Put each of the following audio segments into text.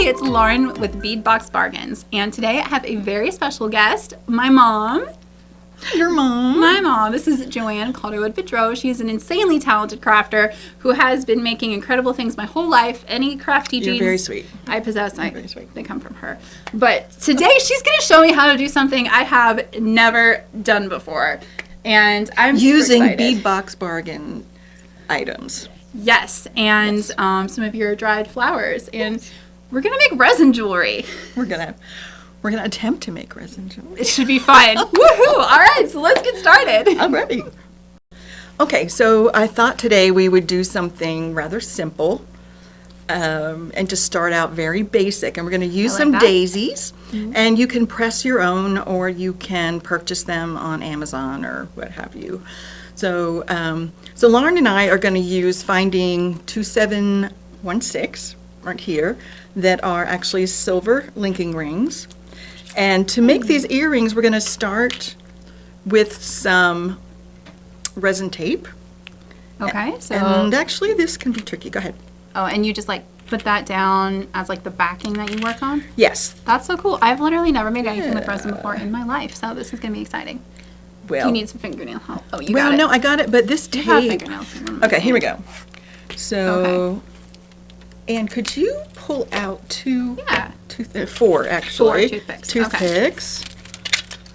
it's Lauren with Beadbox Bargains, and today I have a very special guest, my mom. Your mom. My mom. This is Joanne Calderwood Boudreau. She is an insanely talented crafter who has been making incredible things my whole life. Any crafty genes You're very sweet. I possess, Very sweet. they come from her. But today she's going to show me how to do something I have never done before, and I'm Using super excited. Beadbox Bargain items. Yes, and some of your dried flowers, and we're gonna make resin jewelry. We're gonna attempt to make resin jewelry. It should be fun. Woohoo! All right, so let's get started. I'm ready. Okay, so I thought today we would do something rather simple, and to start out very basic. And we're going to use some daisies, and you can press your own, or you can purchase them on Amazon or what have you. So, so Lauren and I are going to use finding 2716 right here that are actually silver linking rings. And to make these earrings, we're going to start with some resin tape. Okay, so And actually, this can be tricky. Go ahead. and you just like put that down as like the backing that you work on. Yes. That's so cool. I've literally never made anything with resin before in my life, so this is gonna be exciting. Well, You need some fingernail help. Oh, you well, got it. no, I got it, but this You have tape. fingernails. Okay, here we go. So, and could you pull out four actually. Toothpicks.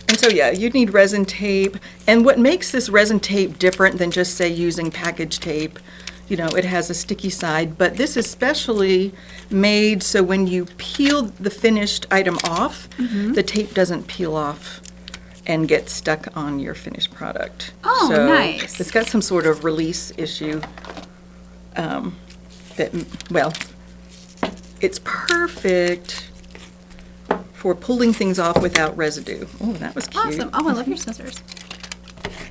And so yeah, you'd need resin tape. And what makes this resin tape different than just say using package tape, you know, it has a sticky side, but this is specially made so when you peel the finished item off, the tape doesn't peel off and get stuck on your finished product. Oh, so nice. It's got some sort of release issue well, it's perfect for pulling things off without residue. Oh, that was cute. Awesome. Oh, I love your scissors.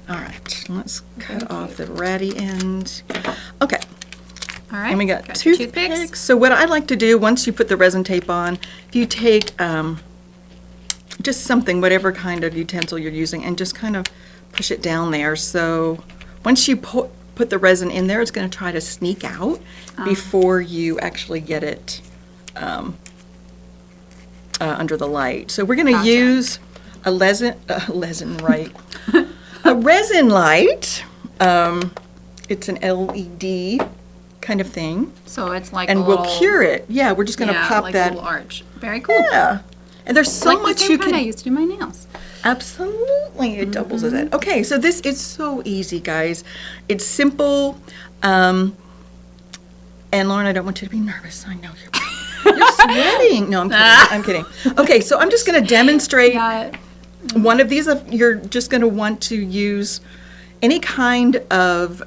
All right, let's cut off the ratty end. Okay, All right. and we got your toothpicks. So what I like to do, once you put the resin tape on, if you take just something, whatever kind of utensil you're using, and just kind of push it down there. So once you put the resin in there, it's going to try to sneak out before you actually get it under the light. So we're going to use a resin light. It's an LED kind of thing. So it's like And a we'll little, cure it. Yeah, we're just going to pop like that. a little arch. Very cool. Yeah. And there's so Like much the same you kind I can. used to do my nails. Absolutely, it doubles as that. Okay, so this is so easy, guys. It's simple. And Lauren, I don't want you to be nervous. I know you're sweating. No, I'm kidding. I'm kidding. Okay, so I'm just going to demonstrate one of these. You're just going to want to use any kind of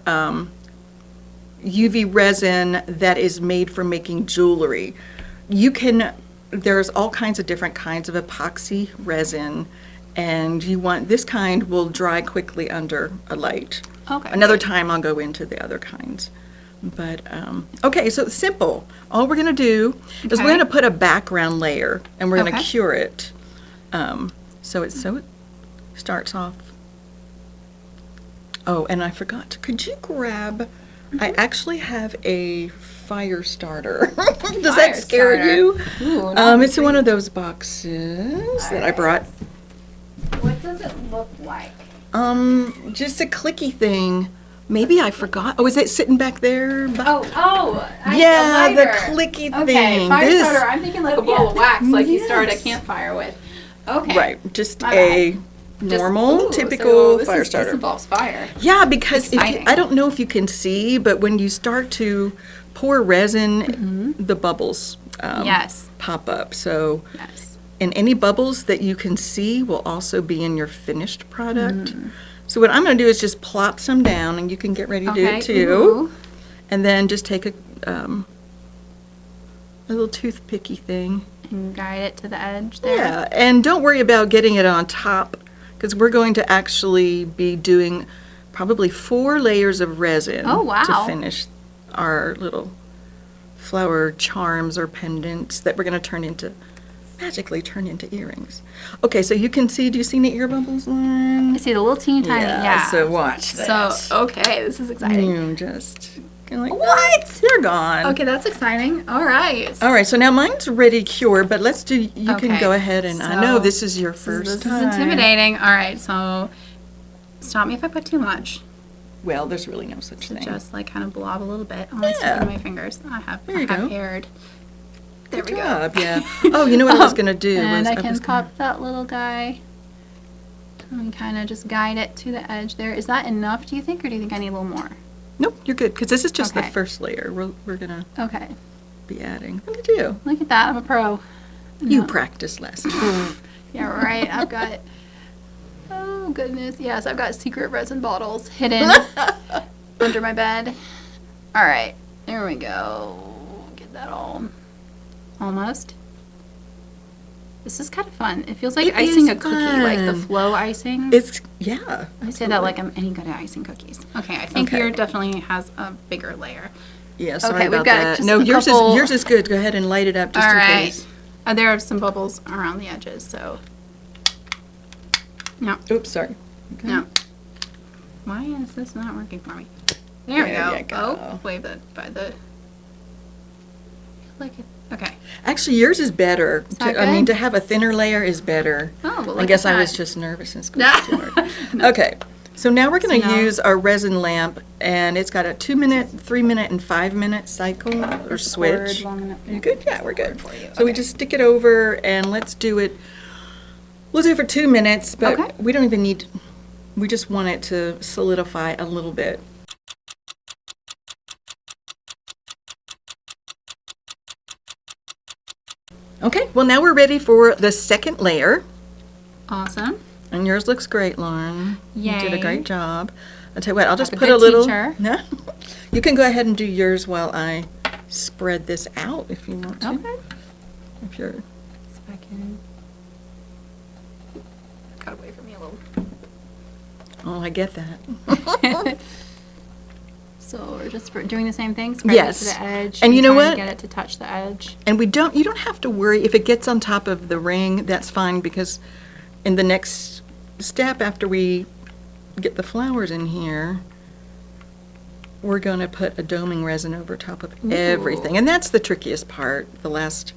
UV resin that is made for making jewelry. There's all kinds of different kinds of epoxy resin, and you want this kind will dry quickly under a light. Okay. Another time I'll go into the other kinds. But, okay, so it's simple. All we're going to do is we're going to put a background layer, and we're going to cure it. So it starts off. Oh, and I forgot. Could you grab, I actually have a fire starter. Does that scare you? Ooh, It's in one of those boxes that I brought. What does it look like? Just a clicky thing. Maybe I forgot. Oh, is it sitting back there? Yeah, the clicky thing. Okay, fire starter. I'm thinking like a ball of wax, like you start a campfire with. Okay. Right, just a normal, typical fire starter. This involves fire. Yeah, because Exciting. I don't know if you can see, but when you start to pour resin, the bubbles pop up. So, and any bubbles that you can see will also be in your finished product. So what I'm going to do is just plop some down, and you can get ready to do it too. Ooh. And then just take a little toothpicky thing. And guide it to the edge there. Yeah, and don't worry about getting it on top, because we're going to actually be doing probably 4 layers of resin to finish our little flower charms or pendants that we're going to magically turn into earrings. Okay, so you can see, do you see the ear bubbles, Lauren? I see the little teeny tiny, So watch this. So, okay, this is exciting. You just And like, What? They're gone. Okay, that's exciting. All right. All right, so now mine's ready to cure, but let's do, you can Okay, go ahead and, I so know this is your This first is time. intimidating. All right, so stop me if I put too much. Well, there's really no such So thing. just like kind of blob a little bit. Oh, I stick Yeah. in my fingers. I have There you go. aired. There Good we job, go. yeah. Oh, you know what I was going to do? And was I can was gonna- pop that little guy and kind of just guide it to the edge there. Is that enough, do you think, or do you think I need a little more? Nope, you're good, because this is just the Okay. first layer we're going to Okay. be adding. Look at you. Look at that. I'm a pro. You No. practice less. Yeah, right. I've got, oh goodness, yes, I've got secret resin bottles hidden under my bed. All right, there we go. Get that all, almost. This is kind of fun. It feels like It icing is a cookie, like the fun. flow icing. It's, yeah. I say that like I'm any good at icing cookies. Okay, I think Okay. yours definitely has a bigger layer. Yeah, sorry Okay, we've about got that. just No, a yours couple- is good. Go ahead and light it up just All in right. case. There are some bubbles around the edges, so. No, Oops, sorry. Okay. no. Why is this not working for me? There we There you go. go. Oh, wave it by the. Like it. Okay. Actually, yours is better. that I mean, good? to have a thinner layer is better. Oh, well, I look guess at I was that. just nervous and squeezed too hard. Okay, so now we're going to So now- use our resin lamp, and it's got a 2-minute, 3-minute, and 5-minute cycle or switch. Cord long enough. You good? Yeah, we're good. For you. So we Okay. just stick it over, and let's do it. We'll do it for 2 minutes, but Okay. we don't even need. We just want it to solidify a little bit. Okay, well now we're ready for the second layer. Awesome. And yours looks great, Lauren. You did a Yay. great job. I'll tell you what, I'll just a put a good little. teacher. No, you can go ahead and do yours while I spread this out if you want to. Okay. If you're. So I can. Got away from me a little. Oh, I get that. So we're just doing the same thing, spreading Yes. it to the edge. And you know trying what? to get it to touch the edge. And you don't have to worry if it gets on top of the ring. That's fine, because in the next step after we get the flowers in here, we're going to put a doming resin over top of everything, and that's the trickiest part. That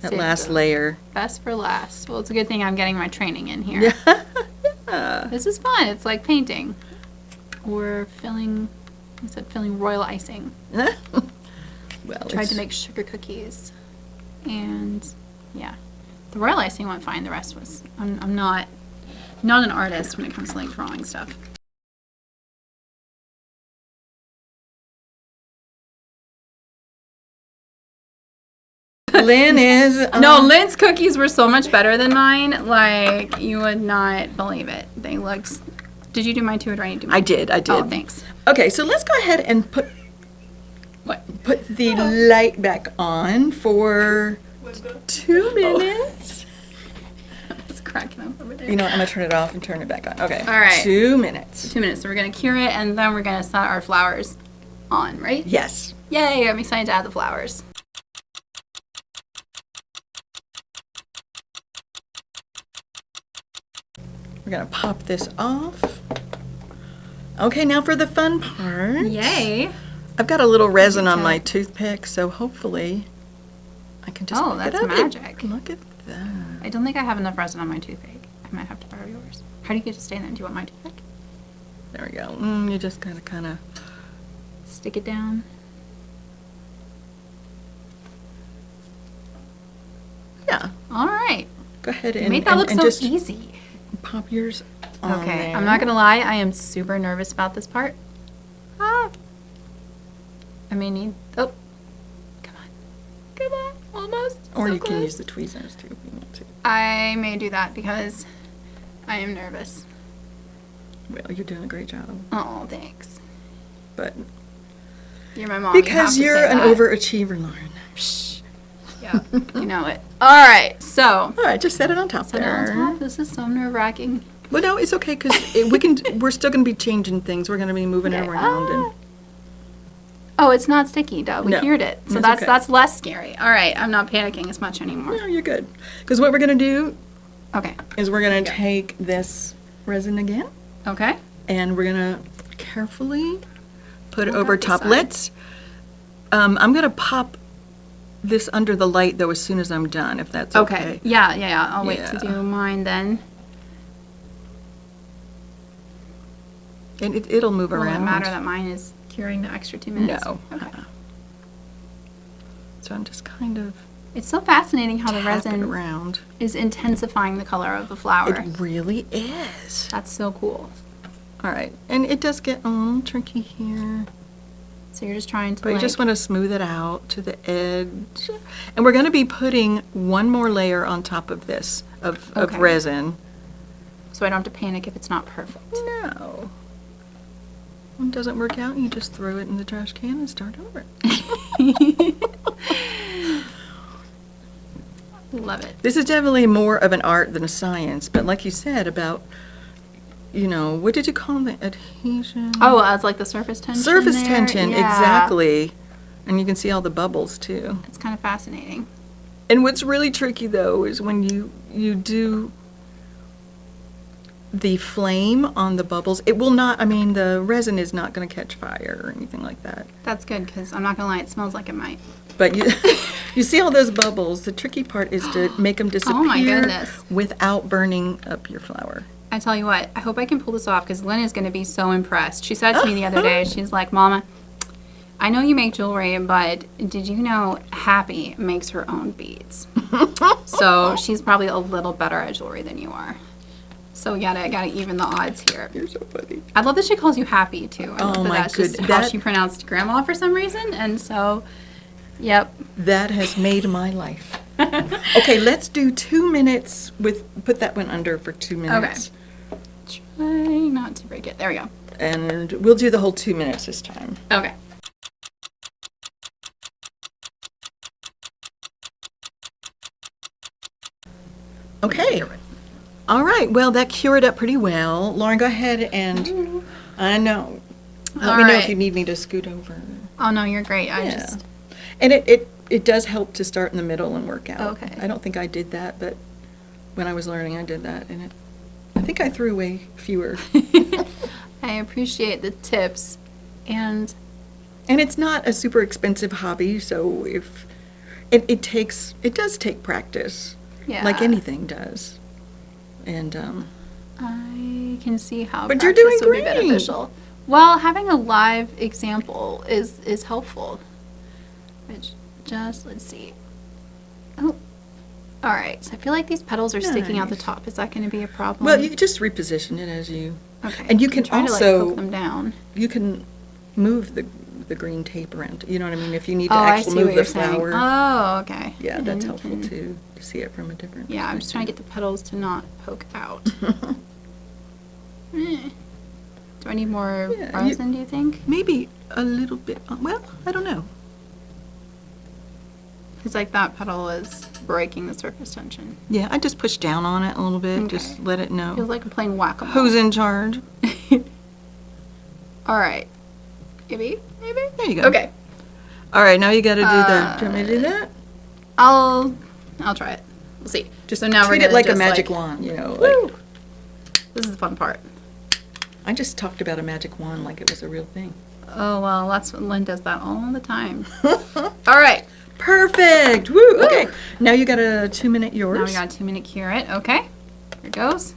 Save last the- layer. Best for last. Well, it's a good thing I'm getting my training in here. Yeah. This is fun. It's like painting. Or filling, I said filling royal icing. Well, Tried it's- to make sugar cookies. And yeah, the royal icing went fine. The rest was, I'm not an artist when it comes to like drawing stuff. Lynn is. No, Lynn's cookies were so much better than mine. Like, you would not believe it. They looked. Did you do mine too, or do I need to do mine? I did. Oh, thanks. Okay, so let's go ahead and put the light back on for 2 minutes. It's cracking up over there. You know what, I'm gonna turn it off and turn it back on. Okay. All right. 2 minutes. 2 minutes. So we're gonna cure it, and then we're gonna set our flowers on, right? Yes. Yay! I'm excited to add the flowers. We're gonna pop this off. Okay, now for the fun part. Yay! I've got a little resin on tell. my toothpick, so hopefully I can just Oh, pick it that's up. magic. Look at that. I don't think I have enough resin on my toothpick. I might have to borrow yours. How do you get to stay then? Do you want my toothpick? There we go. You just gotta kind of. Stick it down. Yeah. All right. Go ahead You and, made that look and so just easy. pop yours on Okay, there. I'm not gonna lie, I am super nervous about this part. Ah. I may need, oh, come on, almost. Or so you can close. use the tweezers too if you want to. I may do that because I am nervous. Well, you're doing a great job. Oh, thanks. But You're my mom. because you you're have to an say that. overachiever, Lauren. Psh. Yeah, you know it. All right, so. All right, just set it on top So there. now on top, this is so nerve-wracking. Well, no, it's okay because we're still going to be changing things. We're going to be moving it Okay. around. And Oh, it's not sticky, duh. We No, cured it. So it's okay. that's less scary. All right, I'm not panicking as much anymore. no, you're good. Because what we're going to do Okay. is we're going to take this resin again Okay. and we're going to carefully put it We'll over have top. this I'm going to pop this under the light, though, as soon as I'm done, if that's okay. Yeah. I'll wait to Yeah. do mine then. And it'll move Will it around. matter that mine is curing the extra 2 minutes? No. Okay. So I'm just kind of It's so fascinating how the tap it resin around. is intensifying the color of the flower. It really is. That's so cool. All right, and it does get a little tricky here, So you're just trying to but you just want to smooth it out to the edge. And we're going to be putting one more layer on top of this of Okay. resin. so I don't have to panic if it's not perfect. No. When it doesn't work out, you just throw it in the trash can and start over. Love it. This is definitely more of an art than a science, but like you said about, what did you call the adhesion? Oh, it's like the surface tension. Surface there. tension, Yeah. exactly. And you can see all the bubbles too. It's kind of fascinating. And what's really tricky though is when you do the flame on the bubbles, it will not, the resin is not going to catch fire or anything like that. That's good because I'm not gonna lie, it smells like it might. But you see all those bubbles. The tricky part is to make them disappear Oh my goodness. without burning up your flower. I tell you what, I hope I can pull this off because Lynn is going to be so impressed. She said to me the other day, she's like, Mama, I know you make jewelry, but did you know Happy makes her own beads? So she's probably a little better at jewelry than you are. So I gotta even the odds here. You're so funny. I love that she calls you Happy too. I love Oh that my that's just goodness. how That- she pronounced Grandma for some reason, and so, yep. That has made my life. Okay, let's do 2 minutes put that one under for 2 minutes. Try not to break it. There we go. And we'll do the whole 2 minutes this time. Okay. Okay. All right. Well, that cured up pretty well. Lauren, go ahead and I know. Let All me know right. if you need me to scoot over. Oh no, you're great. I Yeah. just And it does help to start in the middle and work out. Okay. I don't think I did that, but when I was learning, I did that, and I think I threw away fewer. I appreciate the tips, and And it's not a super expensive hobby, so if it does take practice, yeah, like anything does. And I can see how But you're practice doing would be great. beneficial. Well, having a live example is helpful. Which let's see. Oh, all right. So I feel like these petals are sticking out the Nice. top. Is that going to be a problem? well, you can just reposition it as you. okay. and you I'm can trying to, also- poke them down. You can move the green tape around. You know what I mean? If you need to Oh, I actually see move what the you're saying. flower. Oh, okay. Yeah, And that's then you helpful can- too, to see it from a different Yeah, I'm just trying to get the petals to not poke out. Eh. Do I need more Yeah, resin, do you think? Maybe a little bit. Well, I don't know. Because like that petal is breaking the surface tension. Yeah, I just push down on it a little bit. Okay. Just let it know. Feels like I'm playing whack-a-mole. Who's in charge? All right. Maybe? There you go. Okay. All right, now you got to do that. Do you want me to do that? I'll try it. We'll see. Just so now we're treat gonna it like a just, magic like, wand, Woo! This is the fun part. I just talked about a magic wand like it was a real thing. Oh, well, that's what Lynn does that all the time. All right. Perfect. Woo. Okay. Now you got a 2 minute yours. Now we got a 2 minute cure it. Okay. Here it goes.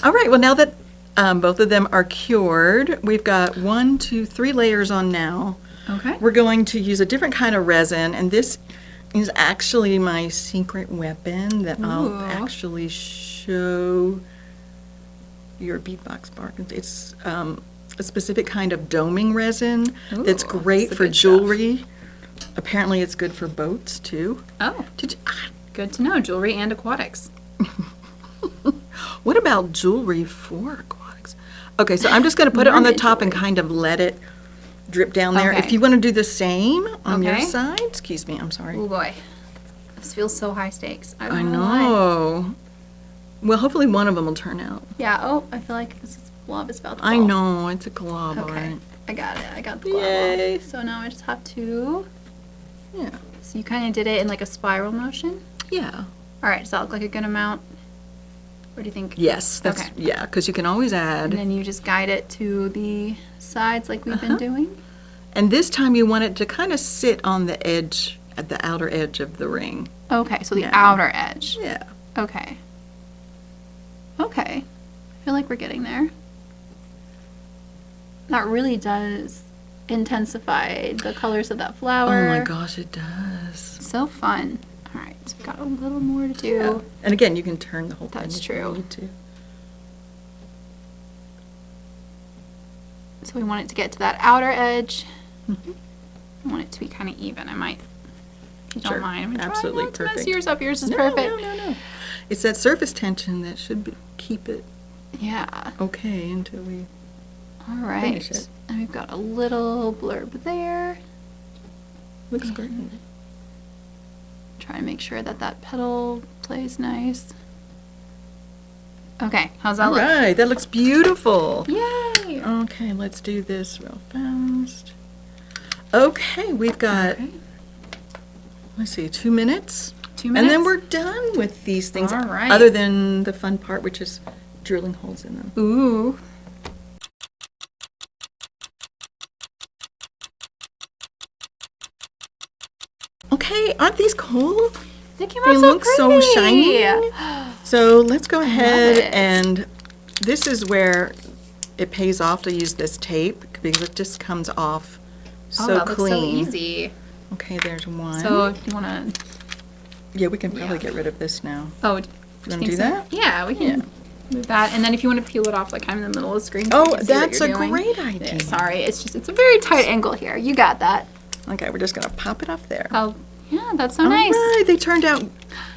All right. Well, now that both of them are cured, we've got 1, 2, 3 layers on now. Okay. We're going to use a different kind of resin, and this is actually my secret weapon that I'll Ooh. actually show your beadbox bar. It's a specific kind of doming resin that's Ooh, great that's the for good stuff. jewelry. Apparently, it's good for boats too. Oh, Did you, good to know. Jewelry and aquatics. what about jewelry for aquatics? Okay, so I'm just going to put it on the Mermaid top and jewelry. kind of let it drip down there. Okay. If you want to do the same on your Okay. side, excuse me, I'm sorry. Oh boy. This feels so high stakes. I don't why. know. Well, hopefully one of them will turn out. Yeah. Oh, I feel like this blob is about to I fall. know, it's a glob, all Okay. right. I got it. I got the glob Yay. off. So now I just have to. Yeah. So you kind of did it in like a spiral motion. Yeah. All right. Does that look like a good amount? Or do you think? Yes, that's, okay. yeah, because you can always add. And then you just guide it to the sides like we've been doing. And this time you want it to kind of sit on the edge, at the outer edge of the ring. Okay, so the Yeah. outer edge. Yeah. Okay. Okay. I feel like we're getting there. That really does intensify the colors of that flower. Oh my gosh, it does. So fun. All right, so we've got a little more to do. Yeah. And again, you can turn the whole thing. That's if you true. need to. So we want it to get to that outer edge. Mhm. I want it to be kind of even. I might, if you Sure, don't mind. I'm absolutely trying not to mess perfect. yours up. Yours is No, perfect. no. It's that surface tension that should keep it Yeah. okay until we All right. finish it. And we've got a little blurb there. Looks great. Try and make sure that that petal plays nice. Okay, how's that All look? right, that looks beautiful. Yay! Okay, let's do this real fast. Okay, we've got, Okay. let's see, 2 minutes. 2 And minutes. then we're done with these things. All right. Other than the fun part, which is drilling holes in them. Ooh. Okay, aren't these cool? They came They out look so pretty. shiny. So let's go ahead it. and this is where it pays off to use this tape because it just comes off Oh, so that clean. looks so easy. Okay, there's one. So if you want to, yeah, we can probably Yeah. get rid of this now. oh, You want to do that? Yeah, we can move that. And then if you want to peel it off, like kind of in the middle of the screen. Oh, we can see what that's you're a doing. great idea. Yeah, sorry, it's a very tight angle here. You got that. Okay, we're just going to pop it off there. Oh, yeah, that's so All nice. right, they turned out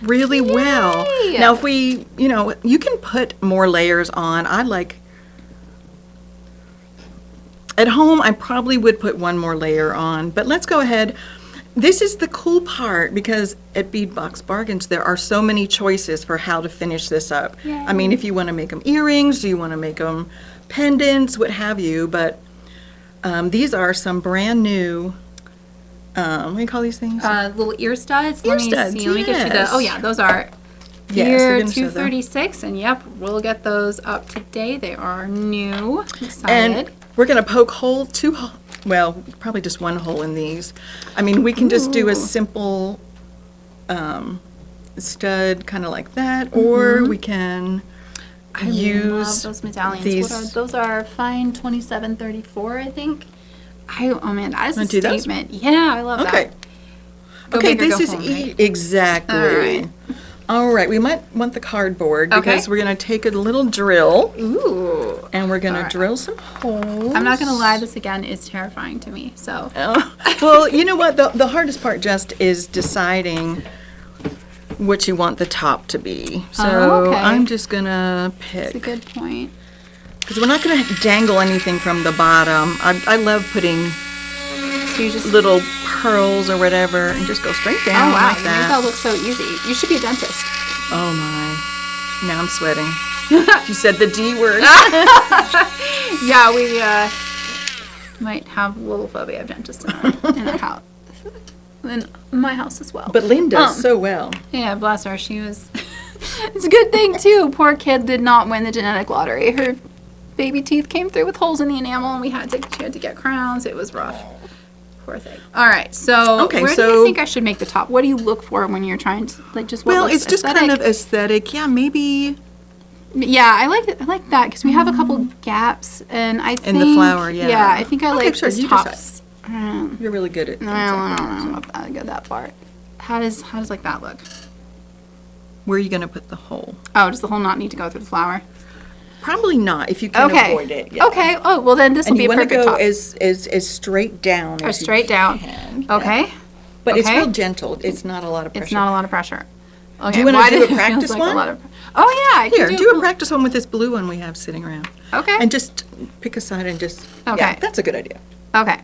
really well. Yay! Now, if we, you can put more layers on. At home, I probably would put one more layer on, but let's go ahead. This is the cool part because at Beadbox Bargains, there are so many choices for how to finish this up. I mean, if you want to make them earrings, do you want to make them pendants, what have you, but these are some brand new, what do you call these things? Little ear studs. Ear Let me studs, see. Let me get you the. yes. Oh yeah, those are. Yes, Year they're gonna show them. 236, and yep, we'll get those up today. They are new. I'm excited. And we're going to poke probably just one hole in these. I mean, we can just do a Ooh. simple stud kind of like that, or we can I use love those medallions. these. What are, those are fine 2734, I think. Oh man, that is a Wanna do those? statement. Yeah, I love Okay. that. Go Okay, big or this go is home, right? exactly. All right. All right, we might want the cardboard because Okay. we're going to take a little drill Ooh. and we're going to All right. drill some holes. I'm not gonna lie, this again is terrifying to me. So Well, you know what? The hardest part just is deciding what you want the top to be. So Oh, okay. I'm just going to that's a pick. good point. Because we're not going to dangle anything from the bottom. I love putting So you just little pearls or whatever and just go straight down oh wow, like you make that that. look so easy. You should be a dentist. Oh my. Now I'm sweating. You said the D word. Yeah, we might have a little phobia of dentists in our house. In my house as well. But Lynn does so well. Yeah, bless her. She was. It's a good thing too. Poor kid did not win the genetic lottery. Her baby teeth came through with holes in the enamel, and she had to get crowns. It was rough. Poor thing. All right, so Okay, where do so- you think I should make the top? What do you look for when you're trying to just? What Well, looks it's just aesthetic? kind of aesthetic. Yeah, maybe Yeah, I like that because we have a couple gaps, and I think in the flower, yeah. Yeah, I think I Okay, like sure, this you tops. you're really good at things I like don't that. know if I go that far. How does like that look? Where are you going to put the hole? Oh, does the whole knot need to go through the flower? Probably not, if you can Okay. avoid it. Yeah. Okay. Oh, well then this will And be you a want to perfect go top. as straight down Or as you straight down. can. Okay. But it's Okay. real gentle. It's not a lot of pressure. It's not a lot of pressure. Okay. Do you wanna why do did a it feels practice like one? A lot of, oh yeah. I can Here, do a practice one with this blue one we have sitting around. Okay. And just pick a side and just, Okay. yeah, that's a good idea. Okay.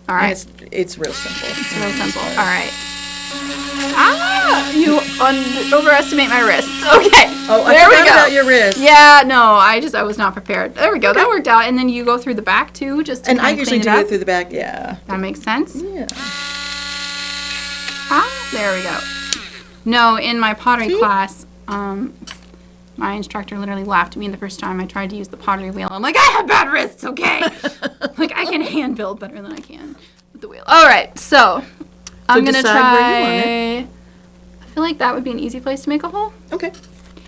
All And right. it's real simple. It's real simple. All right. Ah! You overestimate my wrists. Okay. Oh, I there we forgot go. about your wrist. Yeah, no, I was not prepared. There we go. That worked out. And then you go through the back too, just to And I kind of usually clean do it it up. through the back, yeah. That makes sense. Yeah. Ah, there we go. No, in my pottery See? class, My instructor literally laughed at me the first time I tried to use the pottery wheel. I'm like, I have bad wrists, okay? Like, I can hand build better than I can with the wheel. All right, so I'm going to try. I feel like that would be an easy place to make a hole. Okay.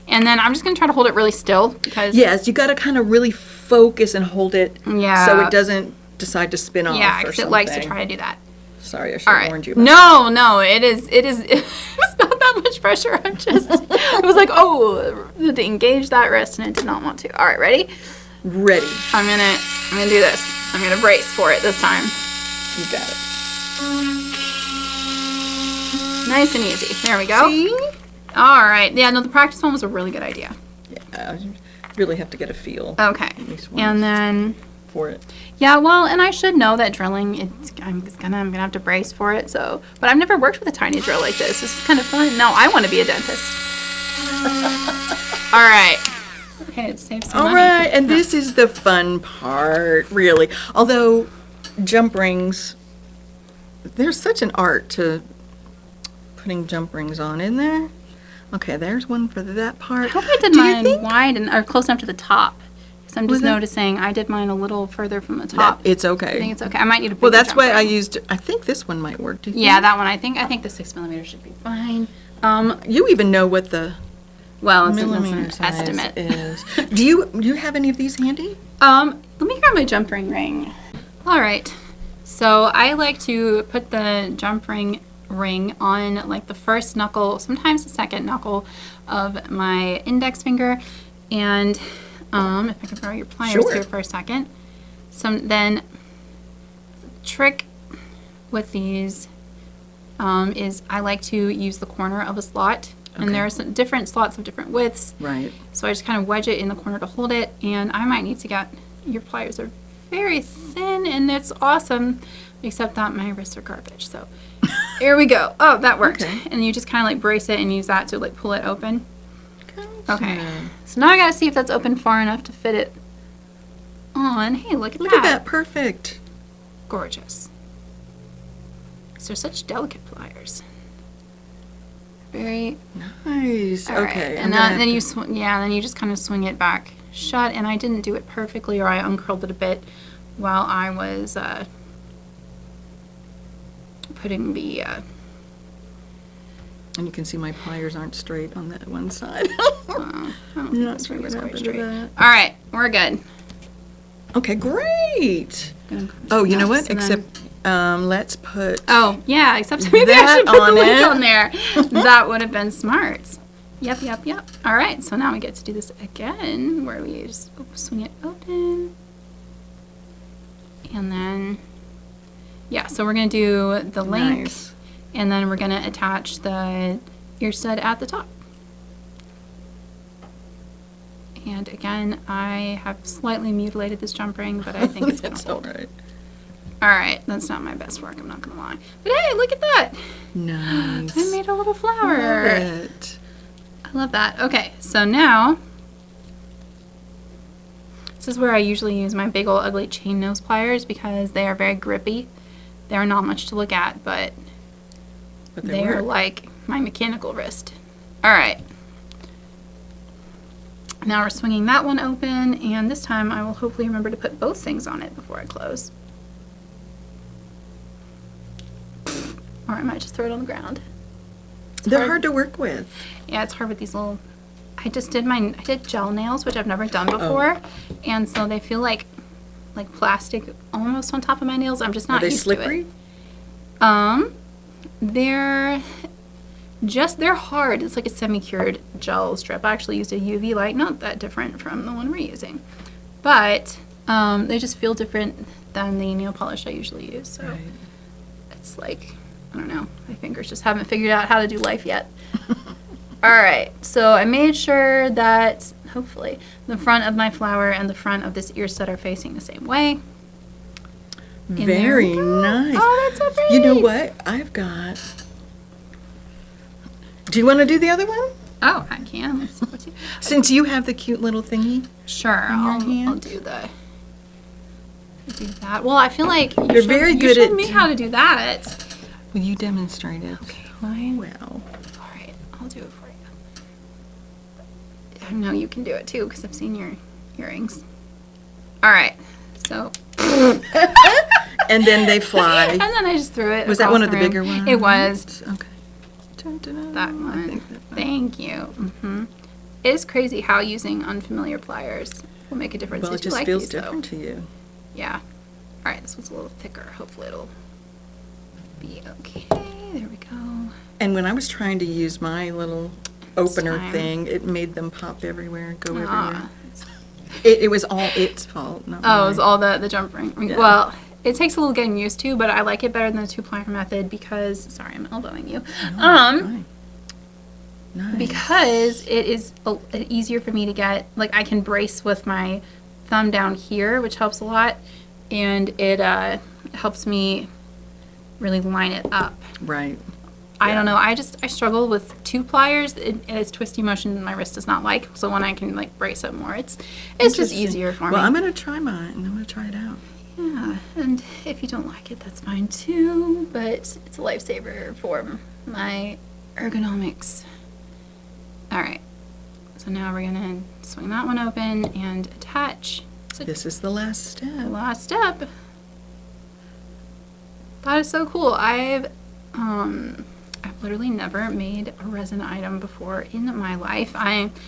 And then I'm just going to try to hold it really still because... Yes, you got to kind of really focus and hold it so it doesn't decide to spin off or something. Yeah, because it likes to try to do that. Sorry, I should have warned you about that. No, it is, it's not that much pressure. I was like, oh, to engage that wrist, and I did not want to. All right, ready? Ready. I'm gonna do this. I'm gonna brace for it this time. You got it. Nice and easy. There we go. See? All right. Yeah, no, the practice one was a really good idea. Yeah, you really have to get a feel. Okay. And then... for it. Yeah, well, and I should know that drilling, I'm gonna have to brace for it, so... But I've never worked with a tiny drill like this. This is kind of fun. No, I want to be a dentist. All right. Okay, it saves some money. All right, and this is the fun part, really. Although, jump rings, there's such an art to putting jump rings on, isn't there? Okay, there's one for that part. I hope I did mine wide or close enough to the top. So I'm just noticing I did mine a little further from the top. It's okay. I think it's okay. I might need a bigger Well, that's why ring. I used, I think this one might work. Do you Yeah, think? that one. I think the 6 millimeter should be fine. You even know what the it's millimeter an size estimate. is. Do you have any of these handy? Let me grab my jump ring. All right. So I like to put the jump ring on like the first knuckle, sometimes the second knuckle of my index finger, and if I can throw your pliers here for a second. Then trick with these is I like to use the corner of a slot. Okay. And there are some different slots of different widths. Right. So I just kind of wedge it in the corner to hold it. And I might need to get, your pliers are very thin and it's awesome, except that my wrists are garbage. So here we go. Oh, that worked. Okay. And you just kind of like brace it and use that to like pull it open. Okay. So now I gotta see if that's open far enough to fit it on. Hey, look at that. Look at that. Perfect. Gorgeous. These are such delicate pliers. Very nice. Okay. Right. And then you then you just kind of swing it back shut. And I didn't do it perfectly, or I uncurled it a bit while I was putting the. And you can see my pliers aren't straight on that one side. I don't think this ring was quite straight. All right, we're good. Okay, great. Oh, you know what? Except let's put. Oh yeah, except maybe I should put the link on there. That would have been smart. Yep. All right, so now we get to do this again, where we just swing it open, and then so we're gonna do the link. Nice. And then we're going to attach the ear stud at the top. And again, I have slightly mutilated this jump ring, but I think it's going to hold. All right. All right, that's not my best work, I'm not going to lie. But hey, look at that. Nice. I made a little flower. Love it. I love that. Okay, so now, this is where I usually use my big old ugly chain nose pliers because they are very grippy. They are not much to look at, but they are like my mechanical wrist. All right. Now we're swinging that one open, and this time I will hopefully remember to put both things on it before I close. Or I might just throw it on the ground. They're hard to work with. Yeah, it's hard with these little... I did gel nails, which I've never done before, and so they feel like plastic almost on top of my nails. I'm just not used to it. Are they slippery? They're hard. It's like a semi-cured gel strip. I actually used a UV light, not that different from the one we're using. But they just feel different than the nail polish I usually use. So it's like, I don't know, my fingers just haven't figured out how to do life yet. All right, so I made sure that, hopefully, the front of my flower and the front of this ear stud are facing the same way. Very nice. Oh, that's so pretty. You know what? I've got... Do you want to do the other one? Oh, I can. Since you have the cute little thingy. Sure, I'll do that. Well, I feel like you're very good at... You showed me how to do that. Well, you demonstrated. Okay, fine. Well. All right, I'll do it for you. I know you can do it too because I've seen your earrings. All right, so. And then they fly. And then I just threw it. Was that one of the bigger ones? It was. Okay. That one. Thank you. It's crazy how using unfamiliar pliers will make a difference. Well, it just feels different to you. Yeah. All right, this one's a little thicker. Hopefully it'll be okay. There we go. And when I was trying to use my little opener thing, it made them pop everywhere and go everywhere. It was all its fault. Not mine. It was all the jump ring. Yeah. Well, it takes a little getting used to, but I like it better than the 2-plier method because, sorry, I'm elbowing you. Nice. Because it is easier for me to get, like I can brace with my thumb down here, which helps a lot, and it helps me really line it up. Right. I don't know. I struggle with 2 pliers. It's twisty motion my wrist does not like. So when I can like brace it more, it's just easier for me. Well, I'm gonna try mine. I'm gonna try it out. Yeah, and if you don't like it, that's fine too. But it's a lifesaver for my ergonomics. All right. So now we're gonna swing that one open and attach. So this is the last step. The last step. That is so cool. I've literally never made a resin item before in my life.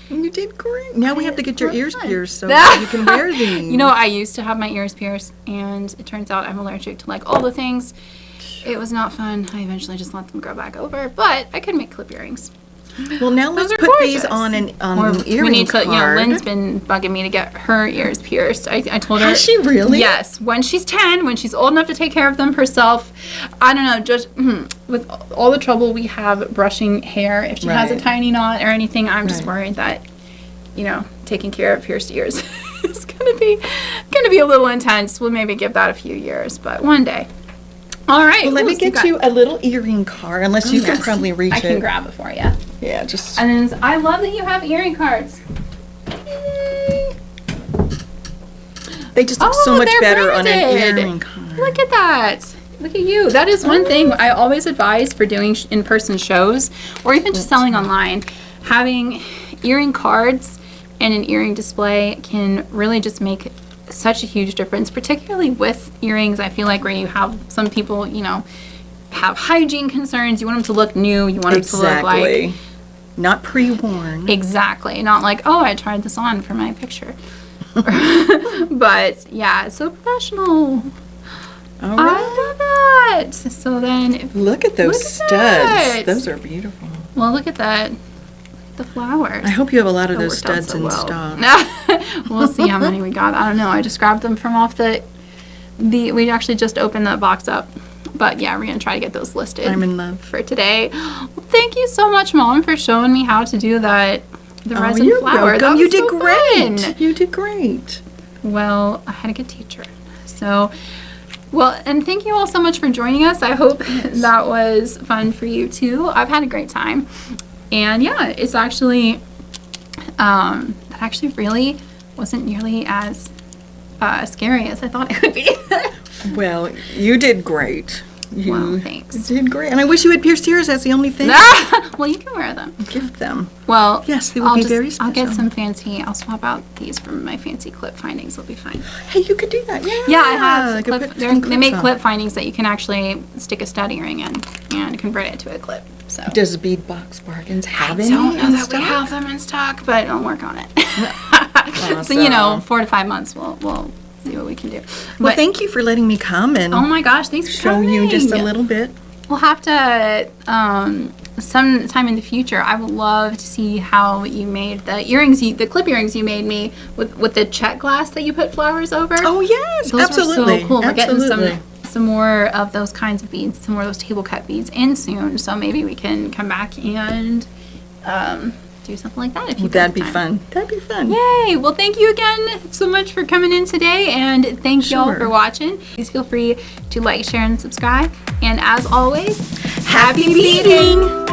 You did great. Now we have to get your ears pierced so you can wear these. You know, I used to have my ears pierced, and it turns out I'm allergic to like all the things. It was not fun. I eventually just let them grow back over, but I could make clip earrings. Well, now let's put these on an earring card. You know, Lynn's been bugging me to get her ears pierced. I told her. Has she really? Yes. When she's 10, when she's old enough to take care of them herself. I don't know, just with all the trouble we have brushing hair, if she has a tiny knot or anything, I'm just worried that, you know, taking care of pierced ears is gonna be a little intense. We'll maybe give that a few years, but one day. All right. Well, let me get you a little earring card, unless you can probably reach it. I can grab it for you. Yeah, just. And then I love that you have earring cards. Yay. They just look so much better on an earring card. Look at that. Look at you. That is one thing I always advise for doing in-person shows or even just selling online. Having earring cards and an earring display can really just make such a huge difference, particularly with earrings. I feel like where you have some people, you know, have hygiene concerns. You want them to look new. You want them to look like not pre-worn. Exactly. Not like, oh, I tried this on for my picture. But yeah, it's so professional. All right. I love that. So then look at those studs. Those are beautiful. Well, look at that. The flowers. I hope you have a lot of those studs in stock. We'll see how many we got. I don't know. I just grabbed them from off we actually just opened the box up. But yeah, we're going to try to get those listed. I'm in love. For today. Well, thank you so much, Mom, for showing me how to do that. The resin flower. Welcome. You did great. You did great. Well, I had a good teacher. So, well, and thank you all so much for joining us. I hope that was fun for you too. I've had a great time. And yeah, it's actually, that actually really wasn't nearly as scary as I thought it would be. Well, you did great. Well, thanks. You did great. And I wish you had pierced ears. That's the only thing. Well, you can wear them. Give them. Well, yes, they will be very special. I'll get some fancy, I'll swap out these from my fancy clip findings. It'll be fine. Hey, you could do that. Yeah. Yeah, I have. They make clip findings that you can actually stick a stud earring in and convert it to a clip. So. Does Beadbox Bargains have any? I don't know that we have them in stock, but I'll work on it. Awesome. So, you know, 4 to 5 months, we'll see what we can do. Well, thank you for letting me come and oh my gosh, thanks for coming. Show you just a little bit. We'll have to sometime in the future. I would love to see how you made the earrings, the clip earrings you made me with the check glass that you put flowers over. Oh yes, those absolutely. Were so cool. Absolutely. We're getting some more of those kinds of beads, some more of those table cut beads in soon. So maybe we can come back and do something like that if you That'd be fun. That'd be fun. Yay! Well, thank you again so much for coming in today, and thank y'all for watching. Please feel free to like, share, and subscribe. And as always, happy beading!